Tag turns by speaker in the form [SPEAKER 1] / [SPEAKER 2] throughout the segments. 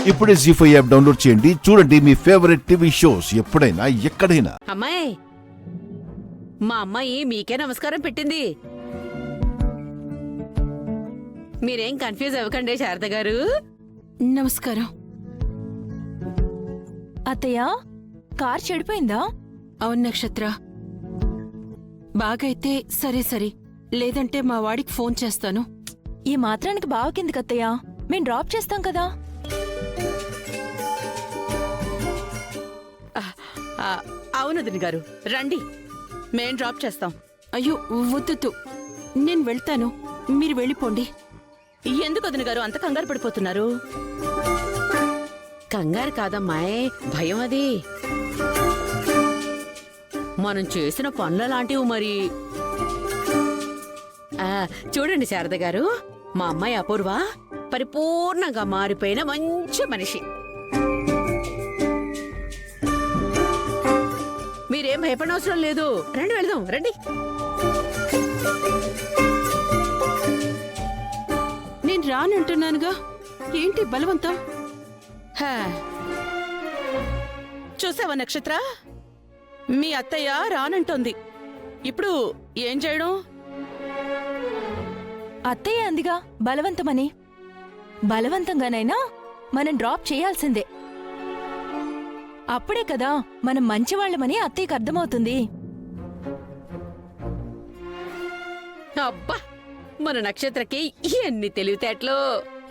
[SPEAKER 1] ఇప్పుడే జీ5 app download చేయండి. చూడండి మీ ఫేవరెట్ టీవీ షోస్ ఎప్పుడైనా ఎక్కడైనా.
[SPEAKER 2] అమ్మాయి, మా అమ్మాయి మీకే నమస్కారం పెట్టింది. మీరేం కన్ఫ్యూజ్ అవ్వకండి శారద గారు.
[SPEAKER 3] నమస్కారం.
[SPEAKER 4] అత్తయ్య, కార్ చెడిపోయిందా?
[SPEAKER 3] అవును నక్షత్ర. బాగైతే సరే సరే, లేదంటే మా వాడికి ఫోన్ చేస్తాను.
[SPEAKER 4] ఈ మాత్రానికి బావకిందికి అత్తయ్య, మేం డ్రాప్ చేస్తాం కదా.
[SPEAKER 2] అవును వదిన గారు, రండి, మేం డ్రాప్ చేస్తాం.
[SPEAKER 3] అయ్యో వద్దు, నేను వెళ్తాను, మీరు వెళ్ళిపోండి.
[SPEAKER 2] ఎందుకు వదిన గారు అంత కంగారు పడిపోతున్నారు? కంగారు కాదమ్మాయ్, భయం. అది మనం చేసిన పనుల లాంటివి మరి. చూడండి శారద గారు, మా అమ్మాయి అపూర్వ పరిపూర్ణంగా మారిపోయిన మంచి మనిషి. మీరేం భయపడనవసరం లేదు. రండి, వెళ్దాం, రండి.
[SPEAKER 3] నేను రానంటున్నానుగా, ఏంటి బలవంతం?
[SPEAKER 2] చూసావా నక్షత్ర, మీ అత్తయ్య రానంటోంది. ఇప్పుడు ఏం చేయడం?
[SPEAKER 4] అత్తయ్య అందిగా బలవంతమని. బలవంతంగానైనా మనం డ్రాప్ చేయాల్సిందే. అప్పుడే కదా మనం మంచివాళ్లమని అత్తయ్యకు అర్థమవుతుంది.
[SPEAKER 2] అబ్బా, మన నక్షత్రకి ఎన్ని తెలివితేటలు!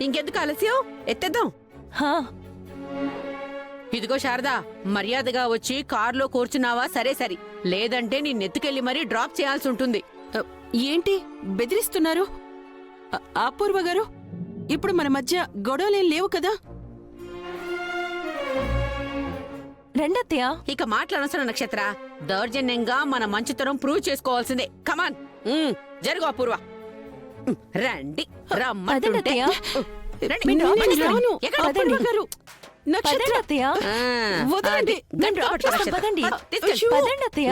[SPEAKER 2] ఇంకెందుకు ఆలస్యం, ఎత్తేద్దాం.
[SPEAKER 4] హా,
[SPEAKER 2] ఇదిగో శారదా, మర్యాదగా వచ్చి కారులో కూర్చున్నావా? సరే సరే, లేదంటే నీ నెత్తుకెళ్ళి మరీ డ్రాప్ చేయాల్సి ఉంటుంది.
[SPEAKER 3] ఏంటి బెదిరిస్తున్నారు? అపూర్వ గారు, ఇప్పుడు మన మధ్య గొడవలేం లేవు కదా?
[SPEAKER 4] రెండత్తయ్య.
[SPEAKER 2] ఇక మాట్లాడవసరం నక్షత్ర. దౌర్జన్యంగా మన మంచితనం ప్రూవ్ చేసుకోవాల్సిందే. కమాన్, జరుగు అపూర్వ. రండి, రమ్మంటుంటే. రండి,
[SPEAKER 4] నేను
[SPEAKER 2] రండి.
[SPEAKER 4] రాను.
[SPEAKER 2] ఎక్కడ?
[SPEAKER 4] పదండి.
[SPEAKER 3] గారు, నక్షత్ర,
[SPEAKER 4] పదండి అత్తయ్య.
[SPEAKER 3] వదలండి.
[SPEAKER 2] గట్టిగా
[SPEAKER 4] డ్రాప్
[SPEAKER 2] పట్టుకో
[SPEAKER 4] చేస్తాం,
[SPEAKER 2] నక్షత్ర.
[SPEAKER 4] పదండి.
[SPEAKER 2] తీసుకెళ్ళు.
[SPEAKER 4] పదండి అత్తయ్య.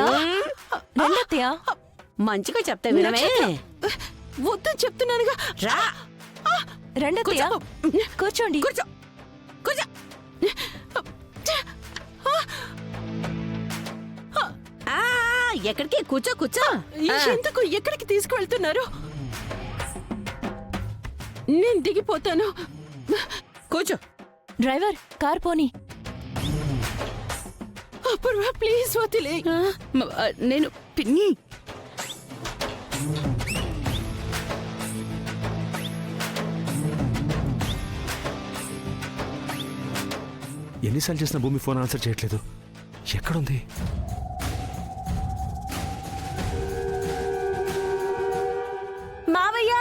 [SPEAKER 4] రెండత్తయ్య.
[SPEAKER 2] మంచిగా చెప్తా వినమే.
[SPEAKER 3] వద్దని చెప్తున్నానుగా.
[SPEAKER 2] రా,
[SPEAKER 4] రెండత్తయ్య. కూర్చోండి.
[SPEAKER 2] కూర్చో, కూర్చో. ఎక్కడికి? కూర్చో, కూర్చో.
[SPEAKER 3] ఎందుకు ఎక్కడికి తీసుకువెళ్తున్నారు? నేను దిగిపోతాను.
[SPEAKER 2] కూర్చో.
[SPEAKER 4] డ్రైవర్, కార్ పోనీ.
[SPEAKER 3] అపూర్వ, ప్లీజ్ వదిలే.
[SPEAKER 2] నేను పిన్ని.
[SPEAKER 5] ఎన్నిసార్లు చేసిన భూమి ఫోన్ ఆన్సర్ చేయట్లేదు. ఎక్కడుంది?
[SPEAKER 4] మావయ్య!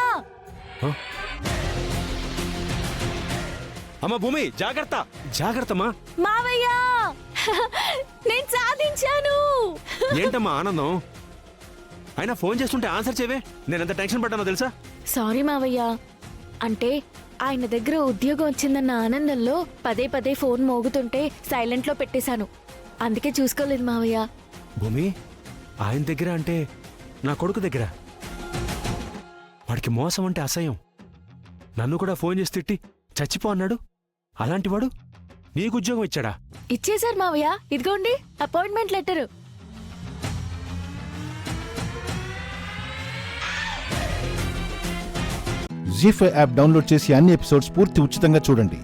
[SPEAKER 5] అమ్మా భూమి, జాగ్రత్త, జాగ్రత్తమ్మా.
[SPEAKER 4] మావయ్య! నేను సాధించాను.
[SPEAKER 5] ఏంటమ్మా ఆనందం? అయినా ఫోన్ చేస్తుంటే ఆన్సర్ చేయవే. నేనెంత టెన్షన్ పడ్డానో తెలుసా?
[SPEAKER 6] సారీ మావయ్య, అంటే ఆయన దగ్గర ఉద్యోగం వచ్చిందన్న ఆనందంలో పదే పదే ఫోన్ మోగుతుంటే సైలెంట్లో పెట్టేశాను. అందుకే చూసుకోలేదు మావయ్య.
[SPEAKER 5] భూమి, ఆయన దగ్గర అంటే నా కొడుకు దగ్గర. వాడికి మోసం అంటే అసహ్యం. నన్ను కూడా ఫోన్ చేసి తిట్టి చచ్చిపో అన్నాడు. అలాంటివాడు నీకు ఉద్యోగం ఇచ్చాడా?
[SPEAKER 6] ఇచ్చేశారు మావయ్య, ఇదిగోండి అపాయింట్మెంట్ లెటరు.
[SPEAKER 1] జీ5 యాప్ డౌన్లోడ్ చేసి అన్ని ఎపిసోడ్స్ పూర్తి ఉచితంగా చూడండి.